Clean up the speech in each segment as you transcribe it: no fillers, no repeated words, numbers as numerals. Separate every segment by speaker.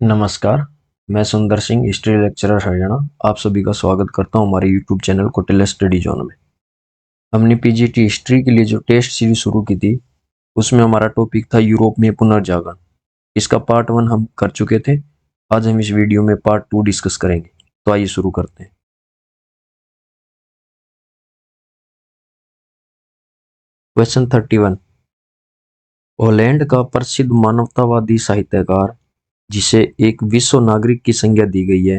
Speaker 1: नमस्कार, मैं सुंदर सिंह हिस्ट्री लेक्चरर हरियाणा आप सभी का स्वागत करता हूं हमारे YouTube channel Kautilya study zone में। हमने पीजीटी हिस्ट्री के लिए जो टेस्ट सीरीज शुरू की थी उसमें हमारा टॉपिक था यूरोप में पुनर्जागरण। इसका पार्ट 1 हम कर चुके थे। आज हम इस वीडियो में पार्ट 2 डिस्कस करेंगे। तो आइए शुरू करते हैं। क्वेश्चन 31। हॉलैंड का प्रसिद्ध मानवतावादी साहित्यकार जिसे एक विश्व नागरिक की संज्ञा दी गई है,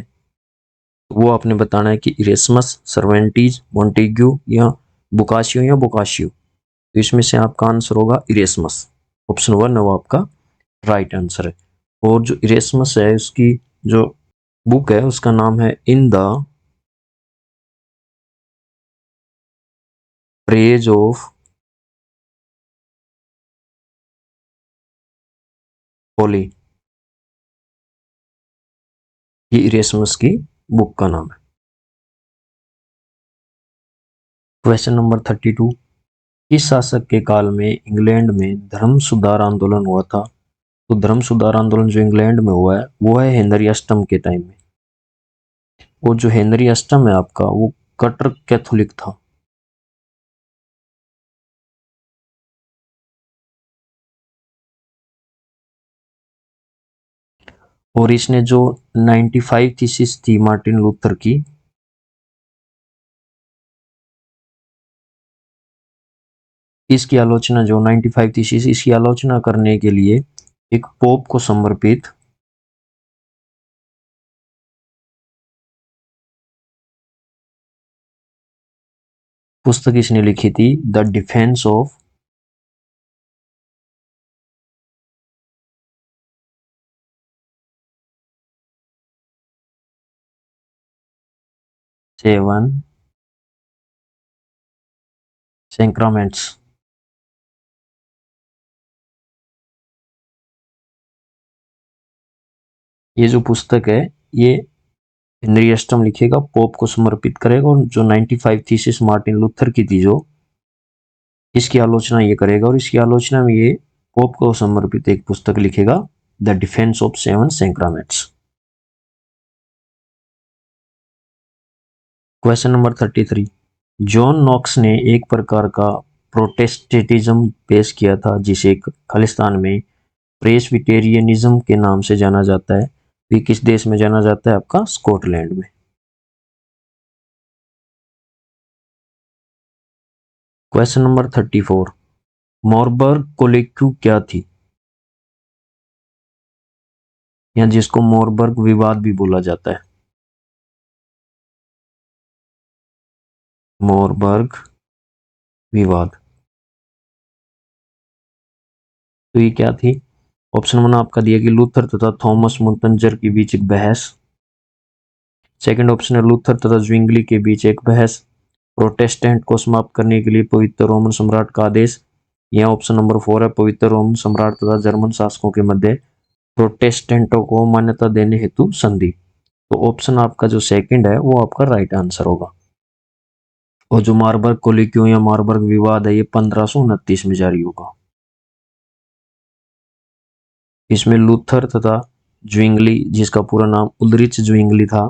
Speaker 1: वो आपने बताना है कि इरेस्मस, सर्वेंटीज, मोंटेग्यू या बोकाशियो। तो इसमें से आपका आंसर होगा इरेस्मस। ऑप्शन 1 है वो आपका राइट आंसर है। और जो इरेस्मस है उसकी जो बुक है उसका नाम है इन द प्रेज ऑफ होली। ये इरेस्मस की बुक का नाम है। Question number 32। किस शासक के काल में इंग्लैंड में धर्म सुधार आंदोलन हुआ था? तो धर्म सुधार आंदोलन जो इंग्लैंड में हुआ है वो है हेनरी अष्टम के टाइम में। और जो हेनरी अष्टम है आपका वो कट्टर कैथोलिक था। और इसने जो 95 थीसिस थी मार्टिन लूथर की, इसकी आलोचना जो 95 थीसिस इसकी आलोचना करने के लिए एक पोप को समर्पित पुस्तक इसने लिखी थी, द डिफेंस ऑफ सेवन सैक्रामेंट्स। ये जो पुस्तक है ये हेनरी अष्टम लिखेगा, पोप को समर्पित करेगा, और जो 95 थीसिस मार्टिन लूथर की थी जो इसकी आलोचना ये करेगा, और इसकी आलोचना में ये पोप को समर्पित एक पुस्तक लिखेगा, the defence of seven sacraments. Question number 33। John Knox ने एक प्रकार का प्रोटेस्टेंटिज्म पेश किया था जिसे खालिस्तान में प्रेस्बिटेरियनिज्म के नाम से जाना जाता है। ये किस देश में जाना जाता है? आपका स्कॉटलैंड में। Question number 34। मॉरबर्ग कोलेक्यू क्या थी, या जिसको मॉरबर्ग विवाद भी बोला जाता है? मॉरबर्ग विवाद, तो ये क्या थी? ऑप्शन 1 आपका दिया कि लूथर तथा थॉमस मुंतजर के बीच एक बहस। सेकंड ऑप्शन है लूथर तथा ज्विंगली के बीच एक बहस। प्रोटेस्टेंट को समाप्त करने के लिए पवित्र रोमन सम्राट का आदेश। यह ऑप्शन नंबर 4 है पवित्र रोमन सम्राट तथा जर्मन शासकों के मध्य प्रोटेस्टेंटों को मान्यता देने हेतु संधि। तो ऑप्शन आपका जो सेकंड है वो आपका राइट आंसर होगा। और जो मार्बर्ग कोलिक्यू या मार्बर्ग विवाद है ये 1529 में जारी होगा। इसमें लूथर तथा ज्विंगली, जिसका पूरा नाम उल्रिच ज्विंगली था,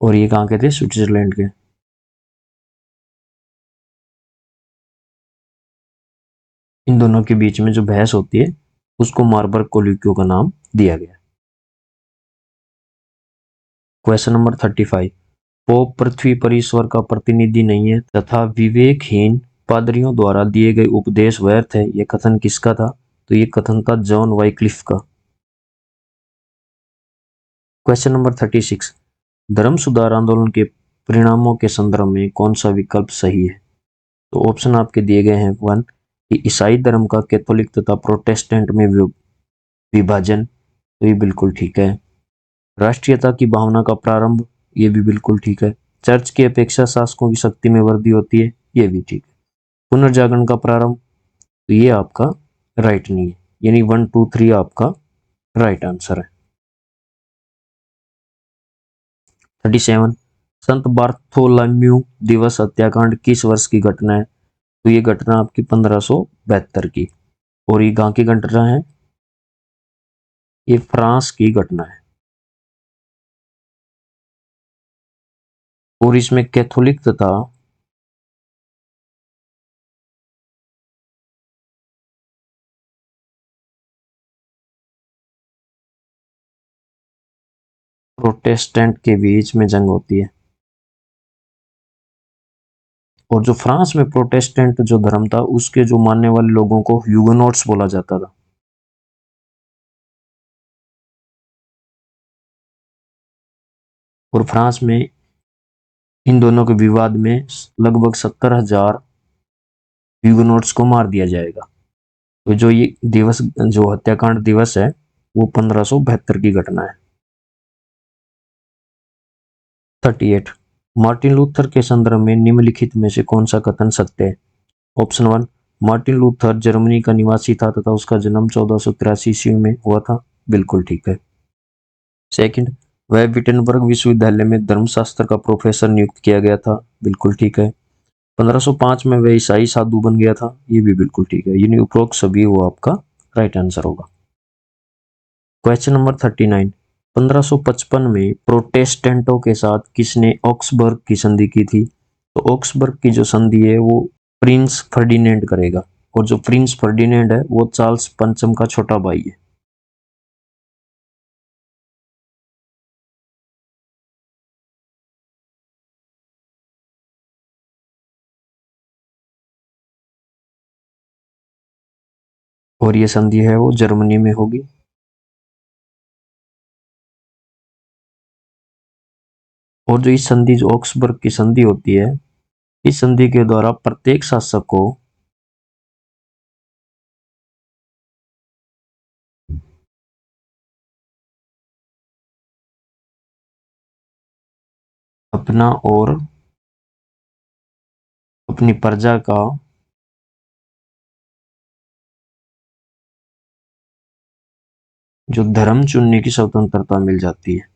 Speaker 1: और ये कहाँ के थे? स्विट्जरलैंड के। इन दोनों के बीच में जो बहस होती है उसको मार्बर्ग कोलिक्यू का नाम दिया गया। Question number 35। पोप पृथ्वी पर ईश्वर का प्रतिनिधि नहीं है तथा विवेकहीन पादरियों द्वारा दिए गए उपदेश व्यर्थ है, यह कथन किसका था? तो ये कथन था जॉन वाइक्लिफ का। Question number 36। धर्म सुधार आंदोलन के परिणामों के संदर्भ में कौन सा विकल्प सही है? तो ऑप्शन आपके दिए गए हैं। 1 कि ईसाई धर्म का कैथोलिक तथा प्रोटेस्टेंट में विभाजन, तो ये बिल्कुल ठीक है। राष्ट्रीयता की भावना का प्रारंभ, ये भी बिल्कुल ठीक है। चर्च की अपेक्षा शासकों की शक्ति में वृद्धि होती है, ये भी ठीक है। पुनर्जागरण का प्रारंभ, तो ये आपका राइट नहीं है, यानी 1 2 3 आपका राइट आंसर है। 37। संत बार्थोलोम्यू दिवस हत्याकांड किस वर्ष की घटना है? तो ये घटना आपकी 1572 की। और ये कहाँ की घटना है? ये फ्रांस की घटना है। और इसमें कैथोलिक तथा प्रोटेस्टेंट के बीच में जंग होती है। और जो फ्रांस में प्रोटेस्टेंट जो धर्म था, उसके जो मानने वाले लोगों को ह्यूगोनोट्स बोला जाता था। और फ्रांस में इन दोनों के विवाद में लगभग 70,000 ह्यूगोनोट्स को मार दिया जाएगा। तो जो ये दिवस, जो हत्याकांड दिवस है, वो 1572 की घटना है। 38, मार्टिन लूथर के संदर्भ में निम्नलिखित में से कौन सा कथन सत्य है? ऑप्शन 1, मार्टिन लूथर जर्मनी का निवासी था तथा उसका जन्म 1483 ईस्वी में हुआ था। बिल्कुल ठीक है। सेकंड, वह विटेनबर्ग विश्वविद्यालय में धर्मशास्त्र का प्रोफेसर नियुक्त किया गया था। बिल्कुल ठीक है। 1505 में वह ईसाई साधु बन गया था। ये भी बिल्कुल ठीक है। यानी उपरोक्त सभी वो आपका राइट आंसर होगा। क्वेश्चन नंबर 39, 1555 में प्रोटेस्टेंटों के साथ किसने ऑक्सबर्ग की संधि की थी? तो ऑक्सबर्ग की जो संधि है वो प्रिंस फर्डिनेंड करेगा। और जो प्रिंस फर्डिनेंड है वो चार्ल्स पंचम का छोटा भाई है। और ये संधि है वो जर्मनी में होगी। और जो इस संधि, जो ऑक्सबर्ग की संधि होती है, इस संधि के द्वारा प्रत्येक शासक को अपना और अपनी प्रजा का जो धर्म चुनने की स्वतंत्रता मिल जाती है।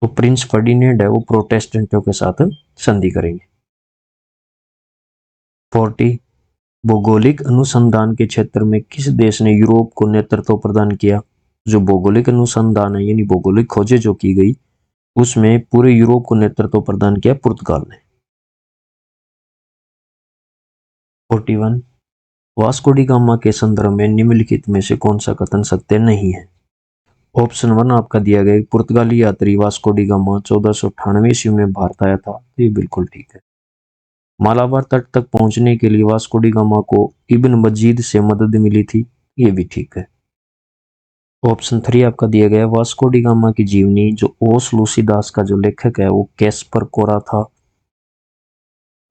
Speaker 1: तो प्रिंस फर्डिनेंड है वो प्रोटेस्टेंटों के साथ संधि करेंगे। 40, भौगोलिक अनुसंधान के क्षेत्र में किस देश ने यूरोप को नेतृत्व प्रदान किया? जो भौगोलिक अनुसंधान है, यानी भौगोलिक खोजें जो की गई, उसमें पूरे यूरोप को नेतृत्व प्रदान किया पुर्तगाल ने। 41, वास्को डी गामा के संदर्भ में निम्नलिखित में से कौन सा कथन सत्य नहीं है? ऑप्शन 1 आपका दिया गया, पुर्तगाली यात्री वास्को डी गामा 1498 ईस्वी में भारत आया था। ये बिल्कुल ठीक है। मालाबार तट तक पहुंचने के लिए वास्को डी गामा को इब्न मजीद से मदद मिली थी। ये भी ठीक है। ऑप्शन 3 आपका दिया गया, वास्को डी गामा की जीवनी जो ओस लूसीदास का जो लेखक है वो कैस्पर कोरा था।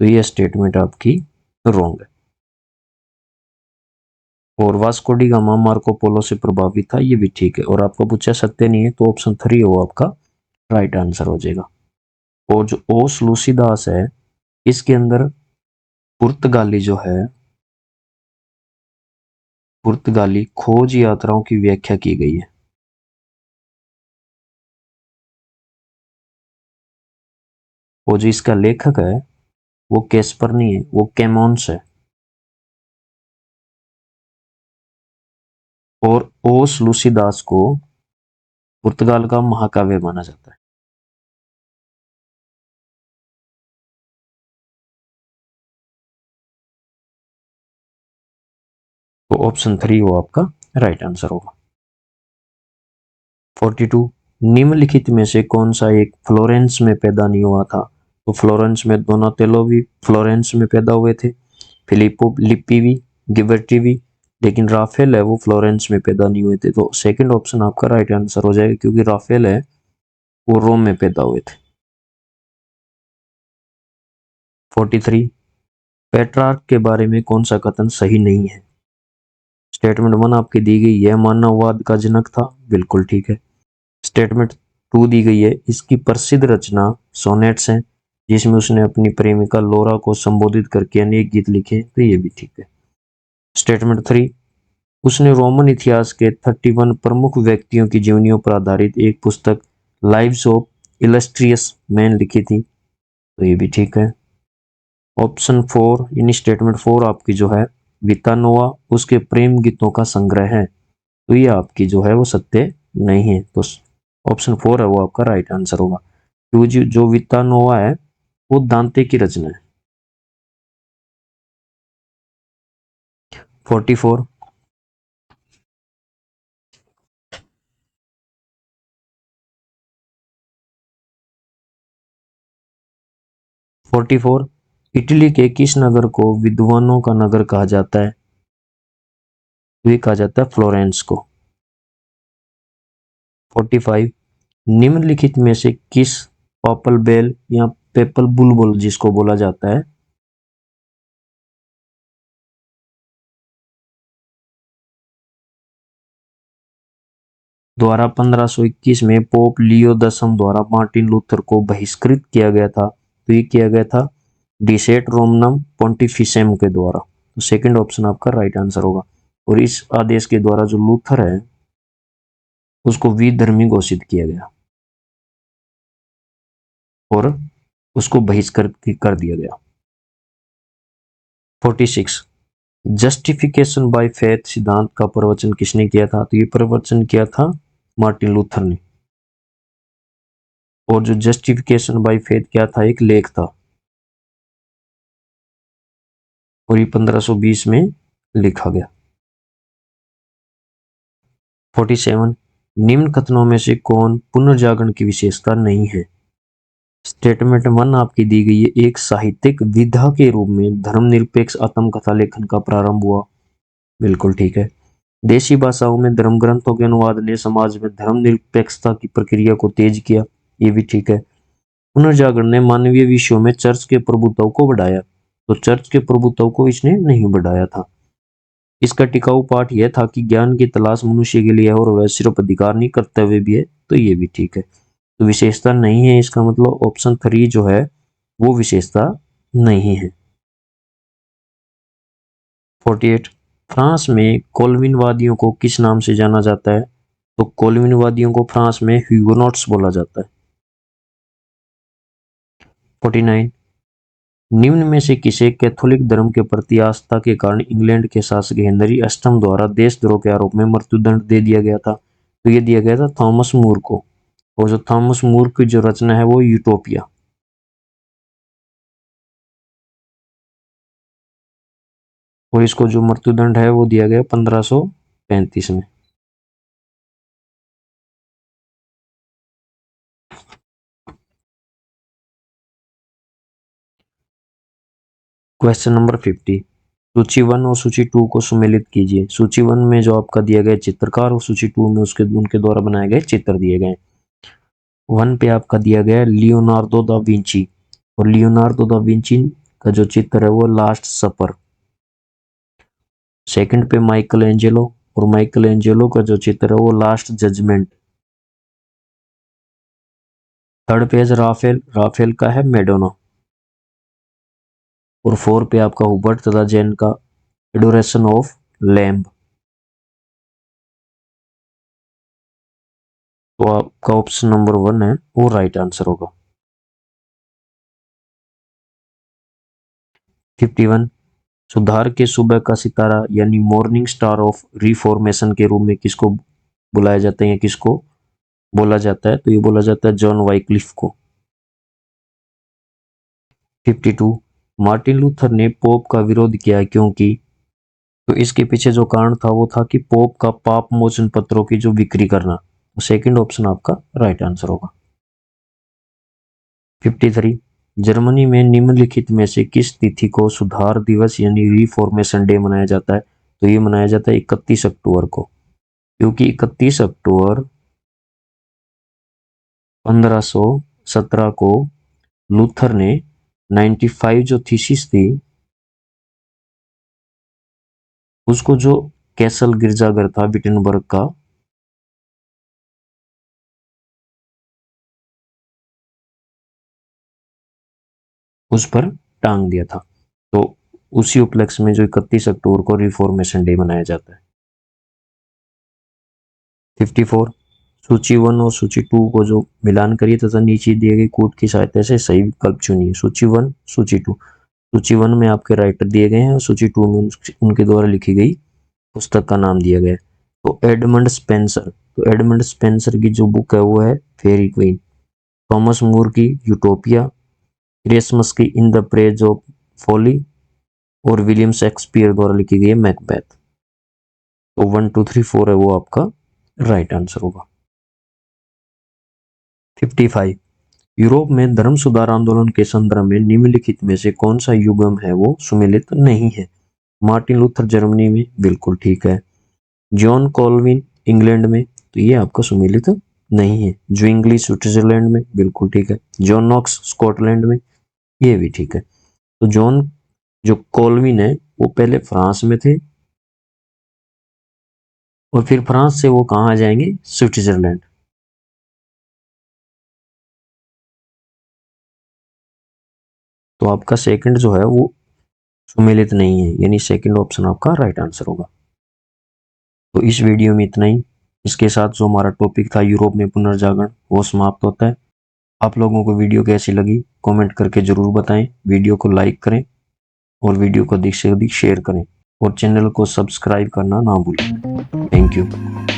Speaker 1: तो ये स्टेटमेंट आपकी रॉन्ग है। और Vasco D gamma Marco Polo से प्रभावित था। ये भी ठीक है। और आपको पूछा सत्य नहीं है, तो ऑप्शन 3 वो आपका राइट आंसर हो जाएगा। और जो ओस लूसीदास है, इसके अंदर पुर्तगाली जो है, पुर्तगाली खोज यात्राओं की व्याख्या की गई है। और जो इसका लेखक है वो कैस्पर नहीं है, वो कैमोन्स है। और ओस लूसीदास को पुर्तगाल का महाकाव्य माना जाता है। तो ऑप्शन 3 वो आपका राइट आंसर होगा। 42, निम्नलिखित में से कौन सा एक फ्लोरेंस में पैदा नहीं हुआ था? तो फ्लोरेंस में दोनातेलो भी फ्लोरेंस में पैदा हुए थे, फिलिप्पो लिप्पी भी, गिबर्टी भी, लेकिन राफेल है वो फ्लोरेंस में पैदा नहीं हुए थे। तो सेकंड ऑप्शन आपका राइट आंसर हो जाएगा, क्योंकि राफेल है वो रोम में पैदा हुए थे। 43, पेट्रार्क के बारे में कौन सा कथन सही नहीं है? स्टेटमेंट 1 आपकी दी गई, यह मानववाद का जनक था। बिल्कुल ठीक है। स्टेटमेंट 2 दी गई है, इसकी प्रसिद्ध रचना सोनेट्स हैं, जिसमें उसने अपनी प्रेमिका लोरा को संबोधित करके अनेक गीत लिखे। तो ये भी ठीक है। स्टेटमेंट 3, उसने रोमन इतिहास के 31 प्रमुख व्यक्तियों की जीवनियों पर आधारित एक पुस्तक लाइव्स ऑफ इलस्ट्रियस मैन लिखी थी। तो ये भी ठीक है। ऑप्शन 4 यानी स्टेटमेंट 4 आपकी जो है वितानोवा उसके प्रेम गीतों का संग्रह है। तो ये आपकी जो है वो सत्य नहीं है। तो ऑप्शन 4 है वो आपका राइट आंसर होगा। क्योंकि जो वितानोवा है वो दांते की रचना है। 44, 44 इटली के किस नगर को विद्वानों का नगर कहा जाता है? तो ये कहा जाता है फ्लोरेंस को। 45 निम्नलिखित में से किस पापल बेल या पेपल बुलबुल जिसको बोला जाता है द्वारा 1521 में पोप लियो 10 द्वारा मार्टिन लूथर को बहिष्कृत किया गया था? तो ये किया गया था डिसेट रोमनम पोंटिफिसेम के द्वारा। तो सेकंड ऑप्शन आपका राइट आंसर होगा। और इस आदेश के द्वारा जो लूथर है उसको विधर्मी घोषित किया गया और उसको बहिष्कृत कर दिया गया। 46 जस्टिफिकेशन बाय फेथ सिद्धांत का प्रवचन किसने किया था? तो ये प्रवचन किया था मार्टिन लूथर ने। और जो जस्टिफिकेशन बाय फेथ क्या था, एक लेख था और ये 1520 में लिखा गया। 47 निम्न कथनों में से कौन पुनर्जागरण की विशेषता नहीं है? स्टेटमेंट 1 आपकी दी गई है, एक साहित्यिक विधा के रूप में धर्मनिरपेक्ष आत्मकथा लेखन का प्रारंभ हुआ। बिल्कुल ठीक है। देशी भाषाओं में धर्म ग्रंथों के अनुवाद ने समाज में धर्मनिरपेक्षता की प्रक्रिया को तेज किया। ये भी ठीक है। पुनर्जागरण ने मानवीय विषयों में चर्च के प्रभुत्व को बढ़ाया। तो चर्च के प्रभुत्व को इसने नहीं बढ़ाया था। इसका टिकाऊ पाठ यह था कि ज्ञान की तलाश मनुष्य के लिए है और वह सिर्फ अधिकार नहीं कर्तव्य भी है। तो ये भी ठीक है। तो विशेषता नहीं है, इसका मतलब ऑप्शन 3 जो है वो विशेषता नहीं है। 48 फ्रांस में कोलविनवादियों को किस नाम से जाना जाता है? तो कोलविनवादियों को फ्रांस में ह्यूगोनॉट्स बोला जाता है। 49 निम्न में से किसे कैथोलिक धर्म के प्रति आस्था के कारण इंग्लैंड के शासक हेनरी अष्टम द्वारा देशद्रोह के आरोप में मृत्युदंड दे दिया गया था? तो ये दिया गया था थॉमस मूर को। और जो थॉमस मूर की जो रचना है वो यूटोपिया। और इसको जो मृत्युदंड है वो दिया गया 1535 में। क्वेश्चन नंबर 50 सूची 1 और सूची 2 को सुमेलित कीजिए। सूची 1 में जो आपका दिया गया चित्रकार और सूची 2 में उसके उनके द्वारा बनाए गए चित्र दिए गए। 1 पे आपका दिया गया लियोनार्डो दा विंची और लियोनार्डो दा विंची का जो चित्र है वो लास्ट सपर। सेकंड पे माइकल एंजेलो और माइकल एंजेलो का जो चित्र है वो last judgement. Third page Raphael, Raphael का है मेडोना। और 4 पे आपका हुबर्ट तथा जैन का एडोरेशन ऑफ लैम्ब। तो आपका ऑप्शन नंबर 1 है वो राइट आंसर होगा। 51 सुधार के सुबह का सितारा यानी मॉर्निंग स्टार ऑफ रिफॉर्मेशन के रूप में किसको बुलाया जाता है या किसको बोला जाता है? तो ये बोला जाता है जॉन वाइक्लिफ को। 52 मार्टिन लूथर ने पोप का विरोध किया क्योंकि? तो इसके पीछे जो कारण था वो था कि पोप का पाप मोचन पत्रों की जो बिक्री करना। तो सेकंड ऑप्शन आपका राइट आंसर होगा। 53 जर्मनी में निम्नलिखित में से किस तिथि को सुधार दिवस यानी रिफॉर्मेशन डे मनाया जाता है? तो ये मनाया जाता है 31 अक्टूबर को। क्योंकि 31 अक्टूबर 1517 को लूथर ने 95 जो थीसिस थी उसको जो कैसल गिरजाघर था विटनबर्ग का उस पर टांग दिया था। तो उसी उपलक्ष्य में जो 31 अक्टूबर को रिफॉर्मेशन डे मनाया जाता है। 54 सूची 1 और सूची 2 को जो मिलान करिए तथा नीचे दिए गए कोड की सहायता से सही विकल्प चुनिए। सूची 1 सूची 2। सूची 1 में आपके राइटर दिए गए हैं और सूची 2 में उनके द्वारा लिखी गई पुस्तक का नाम दिया गया है। तो एडमंड स्पेंसर की जो बुक है वो है फेरी क्वीन। थॉमस मूर की यूटोपिया। क्रिसमस की in the praise of folly और विलियम शेक्सपियर द्वारा लिखी गई है मैकबेथ। तो 1 2 3 4 है वो आपका राइट आंसर होगा। 55 यूरोप में धर्म सुधार आंदोलन के संदर्भ में निम्नलिखित में से कौन सा युग्म है वो सुमेलित नहीं है। मार्टिन लूथर जर्मनी में, बिल्कुल ठीक है। जॉन कॉल्विन इंग्लैंड में, तो ये आपका सुमेलित नहीं है। ज्विंगली स्विट्जरलैंड में, बिल्कुल ठीक है। जॉन नॉक्स स्कॉटलैंड में, ये भी ठीक है। तो जॉन जो कॉल्विन है वो पहले फ्रांस में थे और फिर फ्रांस से वो कहाँ आ जाएंगे, स्विट्जरलैंड। तो आपका सेकंड जो है वो सुमेलित नहीं है, यानी सेकंड ऑप्शन आपका राइट आंसर होगा। तो इस वीडियो में इतना ही। इसके साथ जो हमारा टॉपिक था यूरोप में पुनर्जागरण वो समाप्त होता है। आप लोगों को वीडियो कैसी लगी कमेंट करके जरूर बताएं। वीडियो को लाइक करें और वीडियो को अधिक से अधिक शेयर करें और चैनल को सब्सक्राइब करना ना भूलें। Thank you.